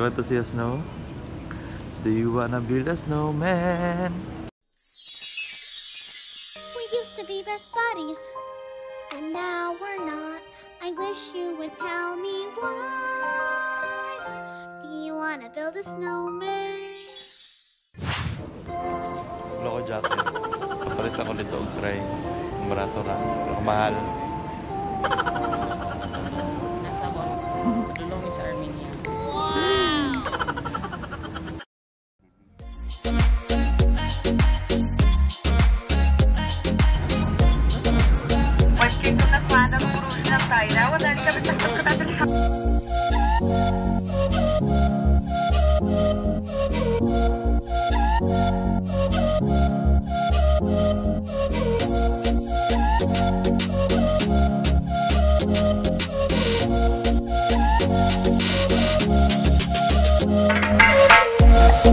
You want to see a snow? Do you wanna build a snowman? We used to be best buddies, and now we're not. I wish you would tell me why. Do you wanna build a snowman? Wala ko jacket. Kapalit ako nito og try. Barato ra. Pero mahal. Nasa mo. Dulong sa Armenia.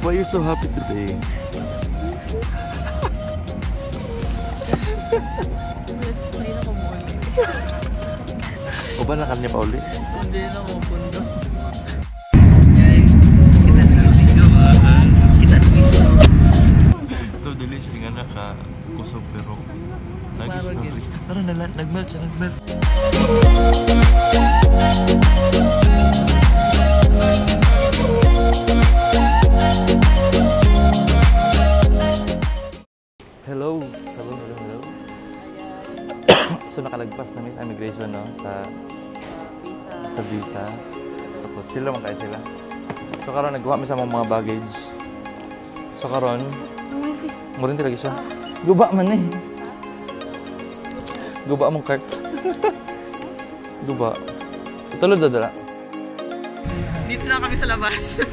Why are you so happy today? Hindi na ko muli. O ba na kanya pa uli? Hindi na ko pundo. Guys, kita sa gilid. Kita sa gilid. Ito, dili siya nga nakakusog pero nag-snowflakes. Tara na, nag-melt siya, nag-melt. Hello! Hello. So nakalagpas namin sa immigration, no? Sa visa. Tapos sila man kayo sila. So karon nagkuha mi sa mga baggage. So karon mo rin lagi siya. Guba man eh. Guba mong cart. Guba. Tulad dala. Dito na kami sa labas.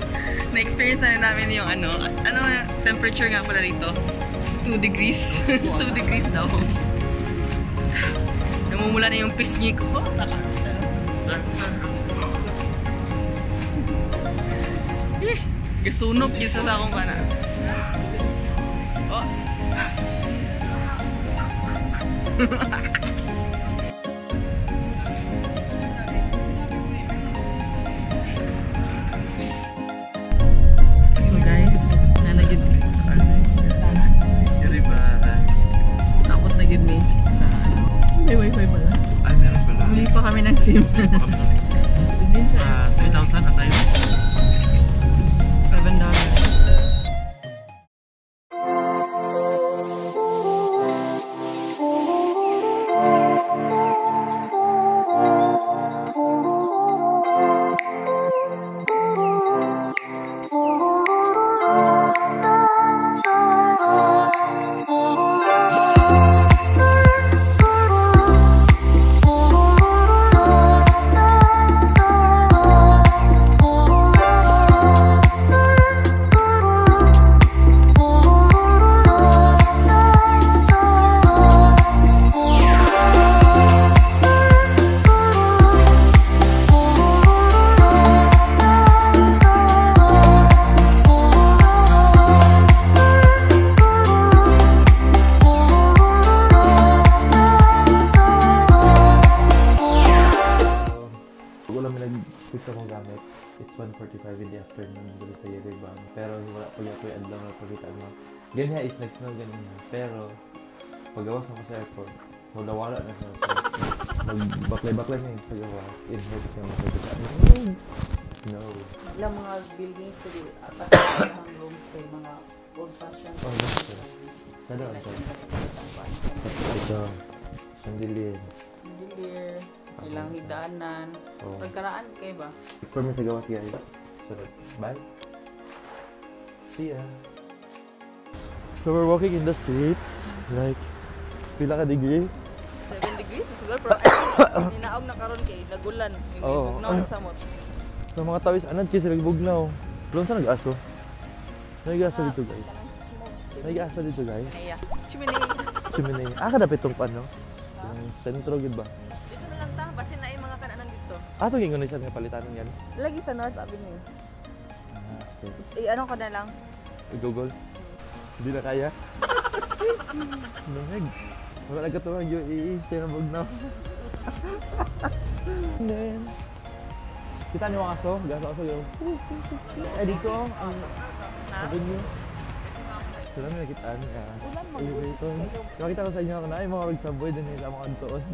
Na-experience na namin yung ano temperature nga pala rito. 2 degrees. 2 degrees daw. Namumula na yung pisngi ko. Gasunog yun sa akong kana. Oh. So guys, nanagid sa tapos nagid me sa may wifi pala. Ay, meron pala. Hindi pa kami ng SIM. Din sa 3,000 na tayo. $7. It's 1:45 in the afternoon dito sa Yerevan. Pero wala pa yung adlaw na pagkita mo. Ganyan is nag-snow ganyan. Pero pagawas ako sa airport, wala na siya. Nagbaklay-baklay na yung sa gawa. In-head siya makikita. Snow. Ilang mga buildings sa apat ng room sa mga old-fashioned. Oh, yes. Sa doon. Ito. Chandelier. Ilang higdaanan. Pagkaraan kayo ba? For me to go guys. So bye. See ya. So we're walking in the streets. Like, pila ka degrees? 7 degrees? Siguro, pero ninaog na karon kay lagulan. Hindi bugnaw na samot. So mga tawis, anad kayo sila bugnaw. Belum sa nag-aso? Nag-aso dito guys. Nag-aso dito guys. Chimenea. Kadapit tong pano? Yung sentro, gid ba? Basin na yung mga kananan dito. Ito yung nga nga palitanan yan? Lagi sa North Avenue. Okay. Ano ko na lang? I-google? Hindi na kaya? Nahig. Wala nagkatuwag yung sinabog na. And then, Kita niyo ang aso? Gaso-aso yung... dito, ang avenue. Sila may nakitaan ka. Elevator. Makita ko sa inyo na ay mga mag-subway din sa mga kantoon.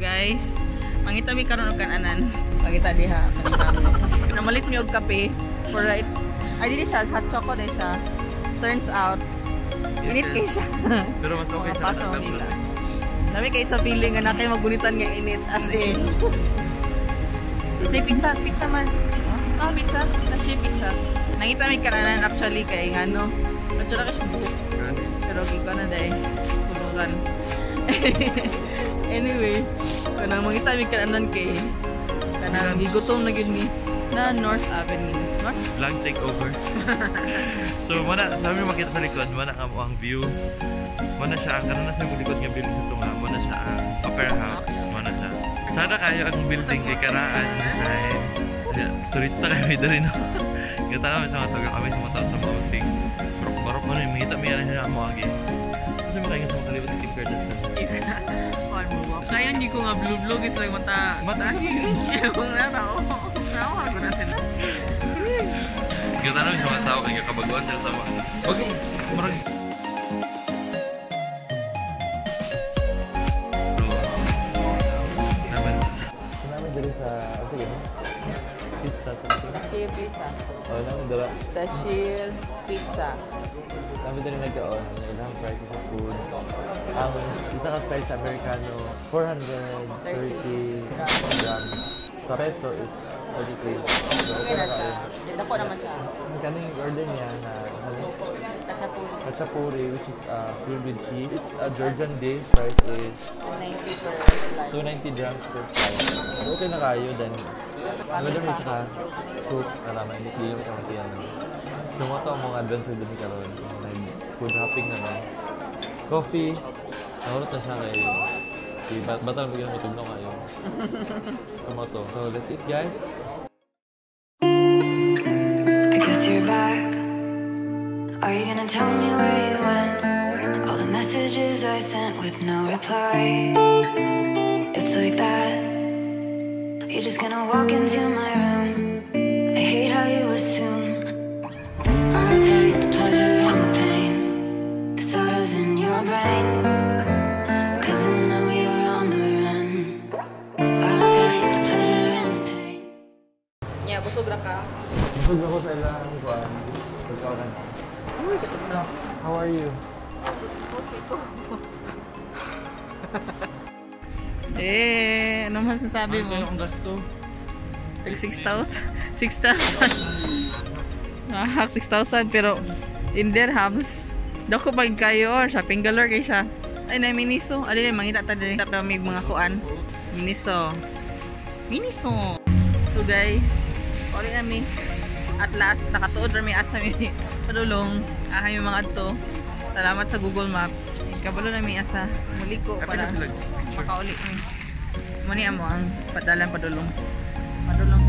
Guys, mangita mi karon og kananan. Pagita diha kanina mo. Namalit mi og kape for right. Ay dili siya hot choco dai siya. Turns out init kay siya. Pero mas okay sa paso nila. Dami kay sa feeling nga nakay magunitan nga init as in. May pizza man. Ah, pizza. Nashi pizza. Nangita mi kananan actually kay ngano. Natura ka siya buhok. Pero giko na dai. Kuluran. Anyway, kanang mangita mi kananan kay kanang gigutom na gyud mi na North Avenue. North vlog takeover. So mana sabi mo makita sa likod, mana ka mo ang view. Mana siya ang kanan sa likod nga building sa tunga, mana siya ang opera house, mana siya. Sana kayo ang building kay karaan design. Turista kayo diri no. Kita naman sa mga taga kami sa mga tao sa mga musting. Barok mo na yung makita mi yan mo agi. Kasi makaingat sa mga kalibot ni Kim Kardashian. Kaya hindi ko nga blue-blue is like mata yung nataw. Nawa ko na sila. Kita namin sa mga tao kay kakabaguan sila tama. Okay, marag. Namin dali sa pizza something. Shield pizza. Oh, namin dala. The Shield pizza. Namin dali nagkaon ng ilang prices sa food. Ang isa ka size Americano, 430 grams. Sa peso is 33. Okay na siya. Dako naman siya. Ang kaning order niya na Kachapuri, which is filled with cheese. It's a Georgian dish. Price is 290 per slice. 290 grams per slice. Okay na kayo, then maganda rin siya soup. Alaman, hindi yung kamatiyan. So mga ito ang mga adventure din karon. Food hopping naman. Coffee. Nakulot na siya kay Batal mo bigyan mo tugnaw kayo. Tomato. So that's it guys. I guess you're back. Are you gonna tell me where you went? All the messages I sent with no reply. It's like that. You're just gonna walk into my room. I hate how you assume I'll take the pleasure and the pain, the sorrows in your brain. Cause I know you're on the run. I'll take the pleasure and the pain. Yeah, busog ra ka. Busog ako sa ilang kuwan. Pagkawalan. How are you? Ano masasabi mo? Ang gasto. Tag 6,000? 6,000? 6,000 pero in dirhams. Dako pag kayo or shopping galore kay siya. Ay na miniso. Ali na mangita ta diri pero may mga kuan. Miniso. So guys, ori na mi. At last nakatuod ra mi asa mi padulong. Ahay yung mga adto. Salamat sa Google Maps. Kabalo na mi asa. Muli ko para makauli mi. Muni amo ang padalan padulong. Padulong